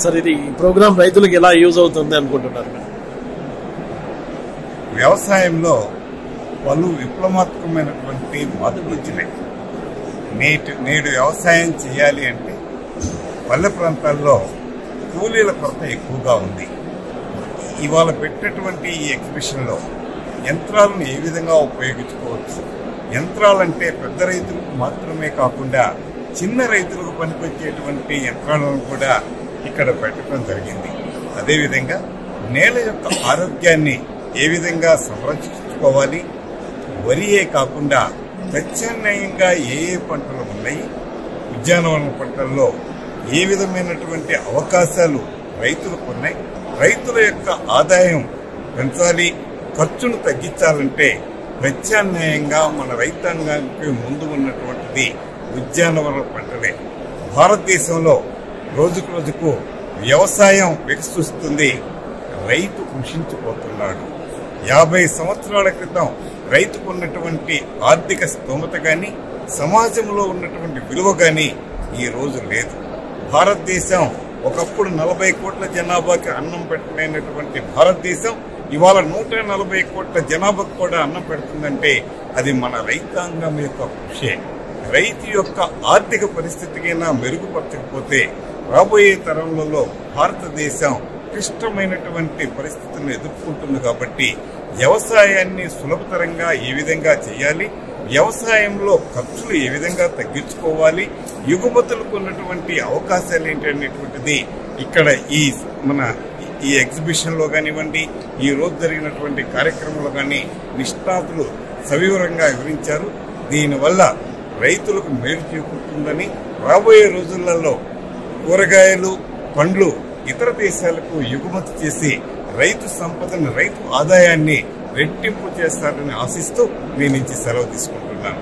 Sir ఇది ఈ programme రైతులకు ఎలా యూజ్ అవుతుంది అనుకుంటున్నారు? వ్యవసాయంలో పలు విప్లవాత్మకమైనటువంటి మార్పులు వచ్చినాయి. నేడు వ్యవసాయం చేయాలి అంటే పల్లె ప్రాంతాల్లో కూలీల కొరత ఎక్కువగా ఉంది. ఇవాళ పెట్టినటువంటి ఈ ఎగ్జిబిషన్లో యంత్రాలను ఏ విధంగా ఉపయోగించుకోవచ్చు, యంత్రాలంటే పెద్ద రైతులకు మాత్రమే కాకుండా చిన్న రైతులకు పనికొచ్చేటువంటి యంత్రాలను కూడా ఇక్కడ పెట్టడం జరిగింది. అదేవిధంగా నేల యొక్క ఆరోగ్యాన్ని ఏ విధంగా సంరక్షించుకోవాలి, వరియే కాకుండా ప్రత్యామ్నాయంగా ఏ పంటలు ఉన్నాయి, ఉద్యానవన పంటల్లో ఏ విధమైనటువంటి అవకాశాలు రైతులకు ఉన్నాయి, రైతుల యొక్క ఆదాయం పెంచాలి, ఖర్చును తగ్గించాలంటే ప్రత్యామ్నాయంగా మన రైతాంగానికి ముందు ఉన్నటువంటిది ఉద్యానవన పంటలే. భారతదేశంలో రోజుకు రోజుకు వ్యవసాయం వికసిస్తుంది, రైతు కృషించిపోతున్నాడు. 50 సంవత్సరాల క్రితం రైతుకున్నటువంటి ఆర్థిక స్తోమత గాని సమాజంలో ఉన్నటువంటి విలువ గాని ఈ రోజు లేదు. భారతదేశం ఒకప్పుడు 40 కోట్ల జనాభాకి అన్నం పెట్టలేనటువంటి భారతదేశం ఇవాళ 140 కోట్ల జనాభాకు కూడా అన్నం పెడుతుందంటే అది మన రైతాంగం యొక్క కృషే. రైతు యొక్క ఆర్థిక పరిస్థితికైనా మెరుగుపరచకపోతే రాబోయే తరంలో భారతదేశం క్లిష్టమైనటువంటి పరిస్థితులను ఎదుర్కొంటుంది. కాబట్టి వ్యవసాయాన్ని సులభతరంగా ఏ విధంగా చేయాలి, వ్యవసాయంలో ఖర్చులు ఏ విధంగా తగ్గించుకోవాలి, ఎగుమతులకు ఉన్నటువంటి అవకాశాలు ఏంటి అనేటువంటిది ఇక్కడ ఈ ఎగ్జిబిషన్ లో కానివ్వండి, ఈ రోజు జరిగినటువంటి కార్యక్రమంలో కానీ నిష్ణాతులు సవివరంగా వివరించారు. దీనివల్ల రైతులకు మేలు చేకూరుతుందని, రాబోయే రోజులలో కూరగాయలు పండ్లు ఇతర దేశాలకు ఎగుమతి చేసి రైతు సంపదను, రైతు ఆదాయాన్ని రెట్టింపు చేస్తారని ఆశిస్తూ మీ నుంచి సెలవు తీసుకుంటున్నాను.